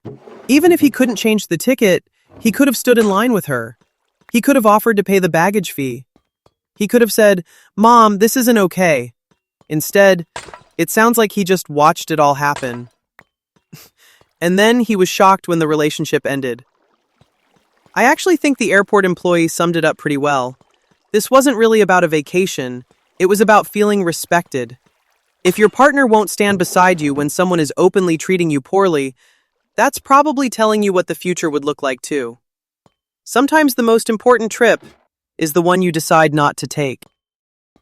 Even if he couldn't change the ticket, he could have stood in line with her. He could have offered to pay the baggage fee. He could have said, "Mom, this isn't okay." Instead, it sounds like he just watched it all happen. And then he was shocked when the relationship ended. I actually think the airport employee summed it up pretty well. This wasn't really about a vacation. It was about feeling respected. If your partner won't stand beside you when someone is openly treating you poorly, that's probably telling you what the future would look like too. Sometimes the most important trip is the one you decide not to take.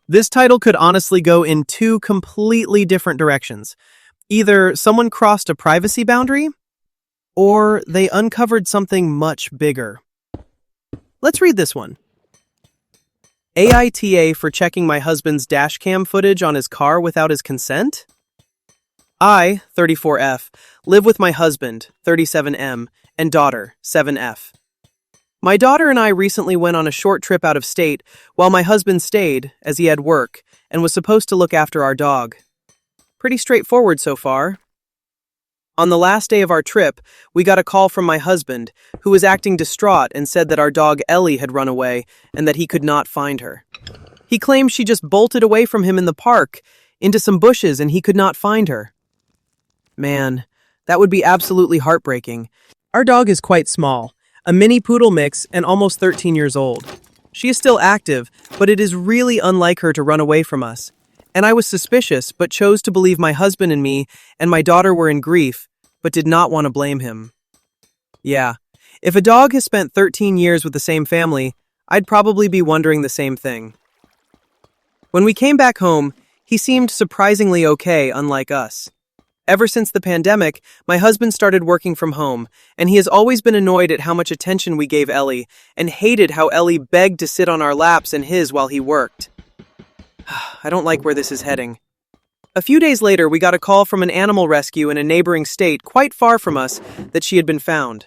This title could honestly go in 2 completely different directions. Either someone crossed a privacy boundary, or they uncovered something much bigger. Let's read this one. AITA for checking my husband's dashcam footage on his car without his consent? I, 34F, live with my husband, 37M, and daughter, 7F. My daughter and I recently went on a short trip out of state while my husband stayed, as he had work, and was supposed to look after our dog. Pretty straightforward so far. On the last day of our trip, we got a call from my husband, who was acting distraught and said that our dog Ellie had run away and that he could not find her. He claimed she just bolted away from him in the park, into some bushes, and he could not find her. Man, that would be absolutely heartbreaking. Our dog is quite small, a mini poodle mix and almost 13 years old. She is still active, but it is really unlike her to run away from us. And I was suspicious, but chose to believe my husband and me and my daughter were in grief, but did not want to blame him. Yeah, if a dog has spent 13 years with the same family, I'd probably be wondering the same thing. When we came back home, he seemed surprisingly okay, unlike us. Ever since the pandemic, my husband started working from home, and he has always been annoyed at how much attention we gave Ellie, and hated how Ellie begged to sit on our laps and his while he worked. I don't like where this is heading. A few days later, we got a call from an animal rescue in a neighboring state quite far from us that she had been found.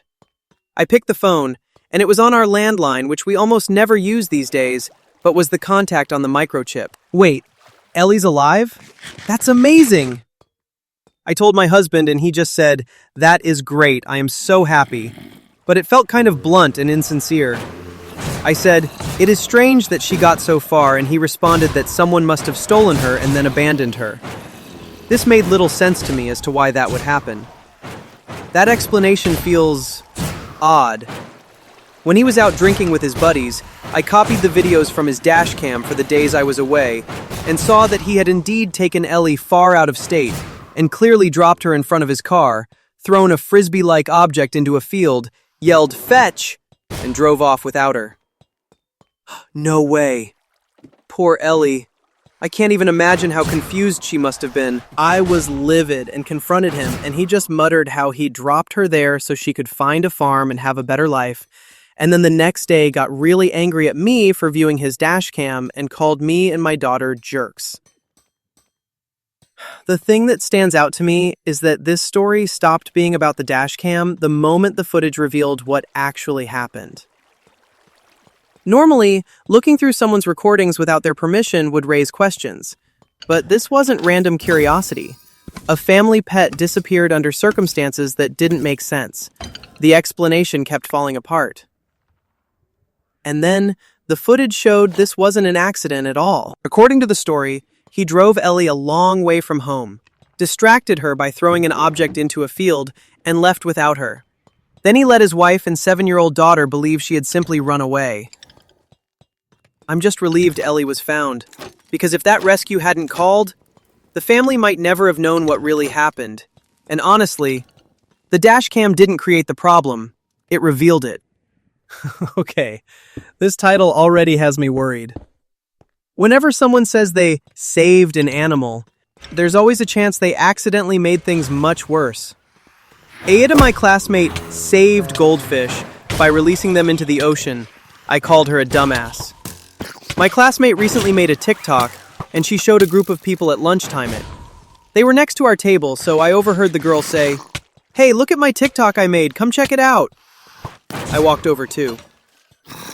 I picked the phone, and it was on our landline, which we almost never use these days, but was the contact on the microchip. Wait, Ellie's alive? That's amazing! I told my husband, and he just said, "That is great, I am so happy." But it felt kind of blunt and insincere. I said, "It is strange that she got so far," and he responded that someone must have stolen her and then abandoned her. This made little sense to me as to why that would happen. That explanation feels odd. When he was out drinking with his buddies, I copied the videos from his dash cam for the days I was away and saw that he had indeed taken Ellie far out of state and clearly dropped her in front of his car, thrown a frisbee-like object into a field, yelled "Fetch!" and drove off without her. No way. Poor Ellie. I can't even imagine how confused she must have been. I was livid and confronted him, and he just muttered how he dropped her there so she could find a farm and have a better life, and then the next day got really angry at me for viewing his dash cam and called me and my daughter jerks. The thing that stands out to me is that this story stopped being about the dash cam the moment the footage revealed what actually happened. Normally, looking through someone's recordings without their permission would raise questions. But this wasn't random curiosity. A family pet disappeared under circumstances that didn't make sense. The explanation kept falling apart. And then, the footage showed this wasn't an accident at all. According to the story, he drove Ellie a long way from home, distracted her by throwing an object into a field, and left without her. Then he let his wife and 7-year-old daughter believe she had simply run away. I'm just relieved Ellie was found, because if that rescue hadn't called, the family might never have known what really happened, And honestly, the dash cam didn't create the problem, it revealed it. Okay, this title already has me worried. Whenever someone says they saved an animal, there's always a chance they accidentally made things much worse. AITA, my classmate, saved goldfish by releasing them into the ocean. I called her a dumbass. My classmate recently made a TikTok, and she showed a group of people at lunchtime it. They were next to our table, so I overheard the girl say, "Hey, look at my TikTok I made, come check it out." I walked over too.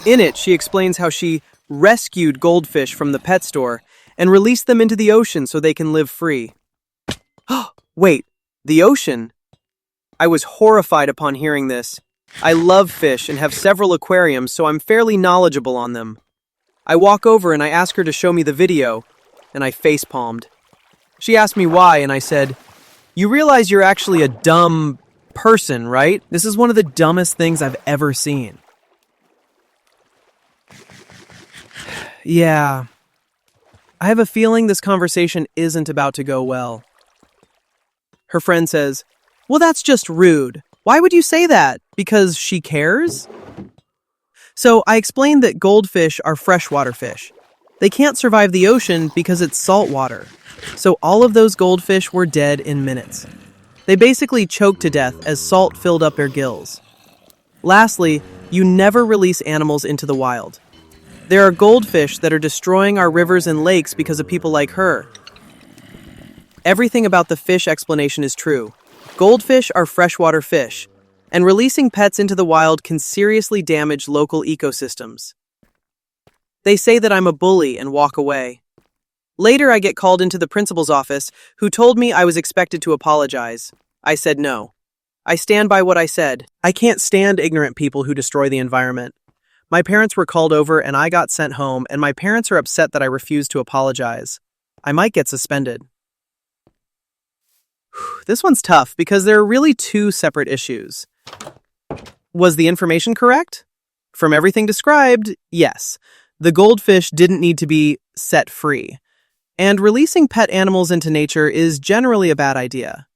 In it, she explains how she rescued goldfish from the pet store and released them into the ocean so they can live free. Wait, the ocean? I was horrified upon hearing this. I love fish and have several aquariums, so I'm fairly knowledgeable on them. I walk over and I ask her to show me the video, and I facepalmed. She asked me why, and I said, "You realize you're actually a dumb person, right? This is one of the dumbest things I've ever seen." Yeah. I have a feeling this conversation isn't about to go well. Her friend says, "Well, that's just rude. Why would you say that? Because she cares?" So I explained that goldfish are freshwater fish. They can't survive the ocean because it's salt water. So all of those goldfish were dead in minutes. They basically choked to death as salt filled up their gills. Lastly, you never release animals into the wild. There are goldfish that are destroying our rivers and lakes because of people like her. Everything about the fish explanation is true. Goldfish are freshwater fish, and releasing pets into the wild can seriously damage local ecosystems. They say that I'm a bully and walk away. Later, I get called into the principal's office, who told me I was expected to apologize. I said no. I stand by what I said. I can't stand ignorant people who destroy the environment. My parents were called over and I got sent home, and my parents are upset that I refused to apologize. I might get suspended. This one's tough because there are really two separate issues. Was the information correct? From everything described, yes. The goldfish didn't need to be set free. And releasing pet animals into nature is generally a bad idea.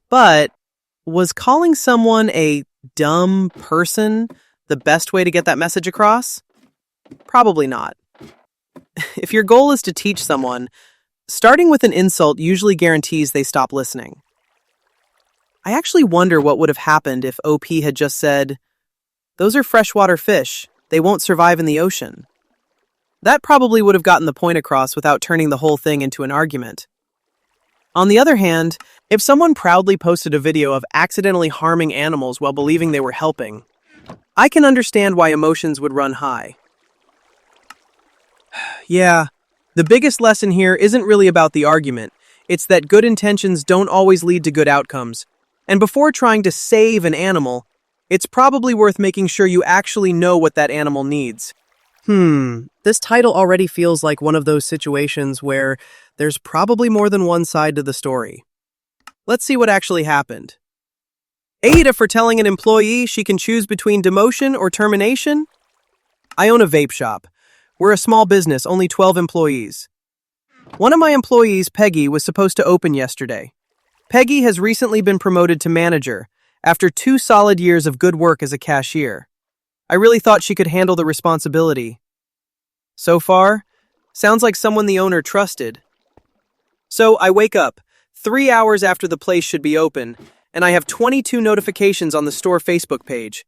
But was calling someone a dumb person the best way to get that message across? Probably not. If your goal is to teach someone, starting with an insult usually guarantees they stop listening. I actually wonder what would have happened if OP had just said, "Those are freshwater fish. They won't survive in the ocean." That probably would have gotten the point across without turning the whole thing into an argument. On the other hand, if someone proudly posted a video of accidentally harming animals while believing they were helping, I can understand why emotions would run high. Yeah, the biggest lesson here isn't really about the argument. It's that good intentions don't always lead to good outcomes. And before trying to save an animal, it's probably worth making sure you actually know what that animal needs. This title already feels like one of those situations where there's probably more than one side to the story. Let's see what actually happened. AITA for telling an employee she can choose between demotion or termination? I own a vape shop. We're a small business, only 12 employees. One of my employees, Peggy, was supposed to open yesterday. Peggy has recently been promoted to manager after 2 solid years of good work as a cashier. I really thought she could handle the responsibility. So far, sounds like someone the owner trusted. So I wake up 3 hours after the place should be open, and I have 22 notifications on the store Facebook page.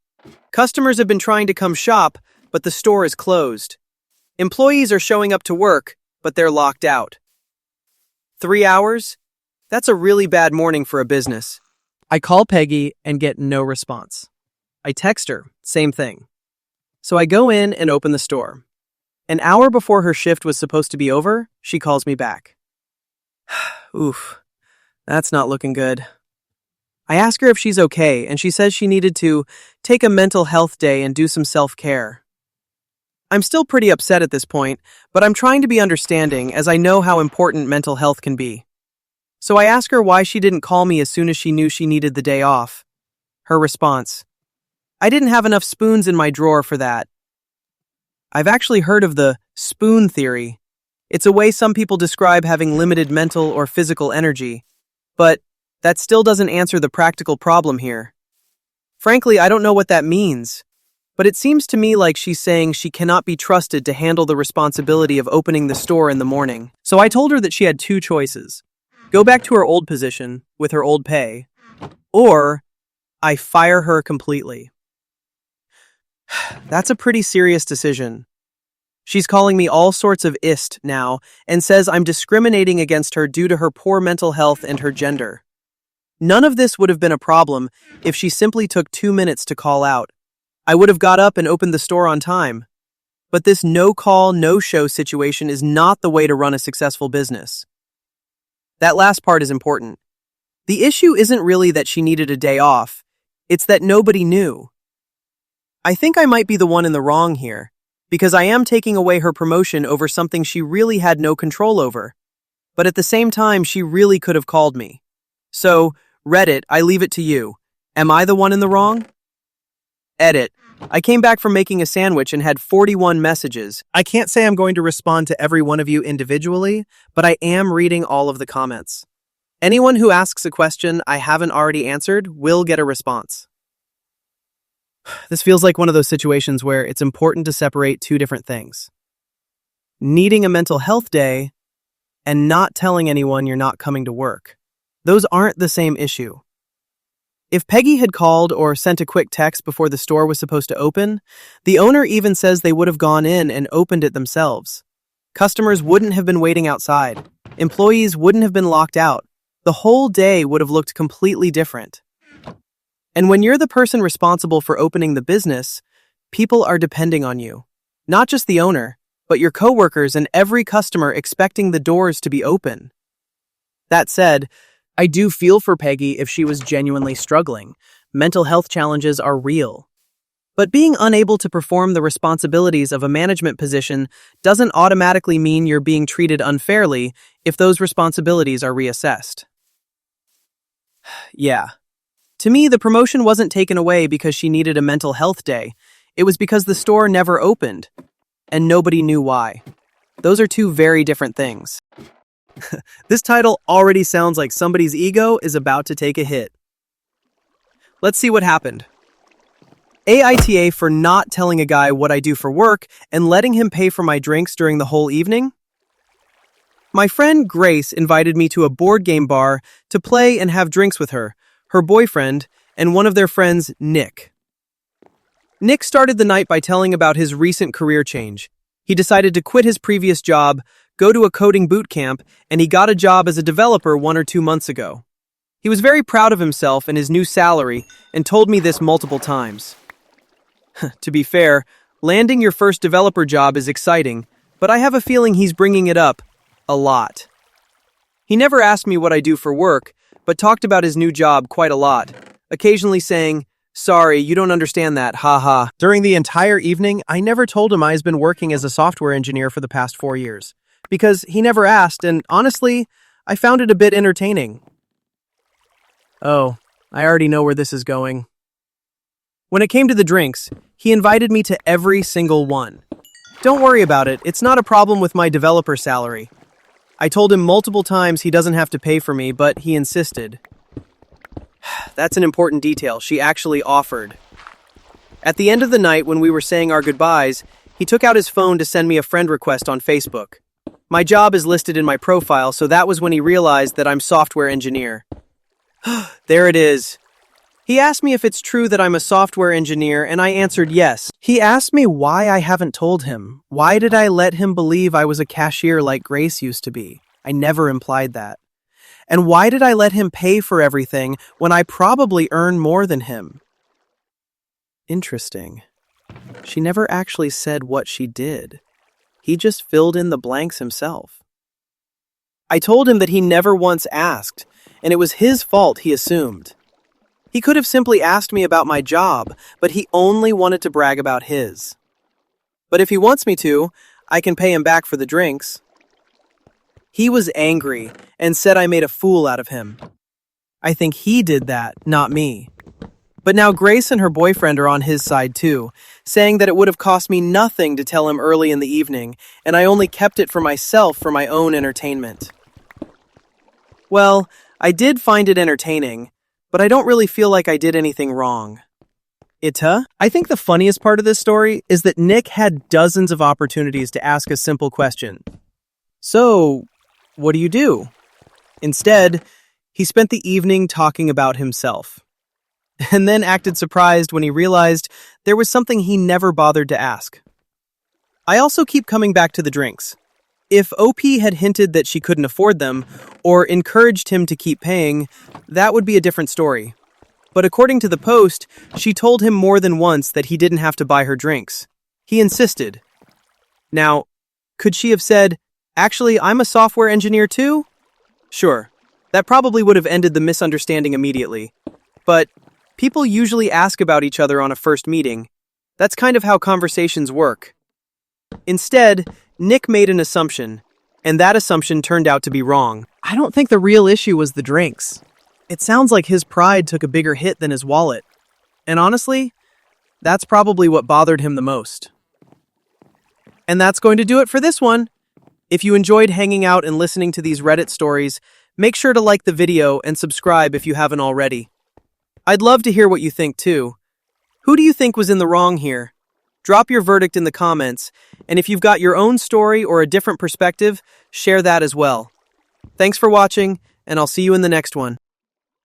Customers have been trying to come shop, but the store is closed. Employees are showing up to work, but they're locked out. 3 hours? That's a really bad morning for a business. I call Peggy and get no response. I text her, same thing. So I go in and open the store. An hour before her shift was supposed to be over, she calls me back. Oof, that's not looking good. I ask her if she's okay, and she says she needed to take a mental health day and do some self-care. I'm still pretty upset at this point, but I'm trying to be understanding as I know how important mental health can be. So I ask her why she didn't call me as soon as she knew she needed the day off. Her response: "I didn't have enough spoons in my drawer for that." I've actually heard of the spoon theory. It's a way some people describe having limited mental or physical energy. But That still doesn't answer the practical problem here. Frankly, I don't know what that means, but it seems to me like she's saying she cannot be trusted to handle the responsibility of opening the store in the morning. So I told her that she had two choices. Go back to her old position with her old pay, or I fire her completely. That's a pretty serious decision. She's calling me all sorts of ist now and says I'm discriminating against her due to her poor mental health and her gender. None of this would have been a problem if she simply took 2 minutes to call out. I would have got up and opened the store on time. But this no-call, no-show situation is not the way to run a successful business. That last part is important. The issue isn't really that she needed a day off, it's that nobody knew. I think I might be the one in the wrong here, because I am taking away her promotion over something she really had no control over. But at the same time, she really could have called me. So, Reddit, I leave it to you. Am I the one in the wrong? Edit. I came back from making a sandwich and had 41 messages. I can't say I'm going to respond to every one of you individually, but I am reading all of the comments. Anyone who asks a question I haven't already answered will get a response. This feels like one of those situations where it's important to separate two different things. Needing a mental health day and not telling anyone you're not coming to work. Those aren't the same issue. If Peggy had called or sent a quick text before the store was supposed to open, the owner even says they would have gone in and opened it themselves. Customers wouldn't have been waiting outside. Employees wouldn't have been locked out. The whole day would have looked completely different. And when you're the person responsible for opening the business, people are depending on you. Not just the owner, but your coworkers and every customer expecting the doors to be open. That said, I do feel for Peggy if she was genuinely struggling. Mental health challenges are real. But being unable to perform the responsibilities of a management position doesn't automatically mean you're being treated unfairly if those responsibilities are reassessed. Yeah. To me, the promotion wasn't taken away because she needed a mental health day. It was because the store never opened, and nobody knew why. Those are two very different things. This title already sounds like somebody's ego is about to take a hit. Let's see what happened. AITA for not telling a guy what I do for work and letting him pay for my drinks during the whole evening? My friend Grace invited me to a board game bar to play and have drinks with her boyfriend, and one of their friends, Nick. Nick started the night by telling about his recent career change. He decided to quit his previous job, go to a coding boot camp, and he got a job as a developer 1 or 2 months ago. He was very proud of himself and his new salary and told me this multiple times. To be fair, landing your first developer job is exciting, but I have a feeling he's bringing it up a lot. He never asked me what I do for work, but talked about his new job quite a lot, occasionally saying, "Sorry, you don't understand that, haha." During the entire evening, I never told him I've been working as a software engineer for the past 4 years, because he never asked, and honestly, I found it a bit entertaining. Oh, I already know where this is going. When it came to the drinks, he invited me to every single one. Don't worry about it, it's not a problem with my developer salary. I told him multiple times he doesn't have to pay for me, but he insisted. That's an important detail. She actually offered. At the end of the night, when we were saying our goodbyes, he took out his phone to send me a friend request on Facebook. My job is listed in my profile, so that was when he realized that I'm software engineer. There it is. He asked me if it's true that I'm a software engineer, and I answered yes. He asked me why I haven't told him. Why did I let him believe I was a cashier like Grace used to be? I never implied that. And why did I let him pay for everything when I probably earn more than him? Interesting. She never actually said what she did. He just filled in the blanks himself. I told him that he never once asked, and it was his fault, he assumed. He could have simply asked me about my job, but he only wanted to brag about his. But if he wants me to, I can pay him back for the drinks. He was angry and said I made a fool out of him. I think he did that, not me. But now Grace and her boyfriend are on his side too, saying that it would have cost me nothing to tell him early in the evening, and I only kept it for myself for my own entertainment. Well, I did find it entertaining, but I don't really feel like I did anything wrong. AITA? I think the funniest part of this story is that Nick had dozens of opportunities to ask a simple question. So, what do you do? Instead, he spent the evening talking about himself, and then acted surprised when he realized there was something he never bothered to ask. I also keep coming back to the drinks. If OP had hinted that she couldn't afford them, or encouraged him to keep paying, that would be a different story. But according to the post, she told him more than once that he didn't have to buy her drinks. He insisted. Now, could she have said, "Actually, I'm a software engineer too"? Sure, that probably would have ended the misunderstanding immediately. But people usually ask about each other on a first meeting. That's kind of how conversations work. Instead, Nick made an assumption, and that assumption turned out to be wrong. I don't think the real issue was the drinks. It sounds like his pride took a bigger hit than his wallet. And honestly, that's probably what bothered him the most. And that's going to do it for this one. If you enjoyed hanging out and listening to these Reddit stories, make sure to like the video and subscribe if you haven't already. I'd love to hear what you think too. Who do you think was in the wrong here? Drop your verdict in the comments, and if you've got your own story or a different perspective, share that as well. Thanks for watching, and I'll see you in the next one.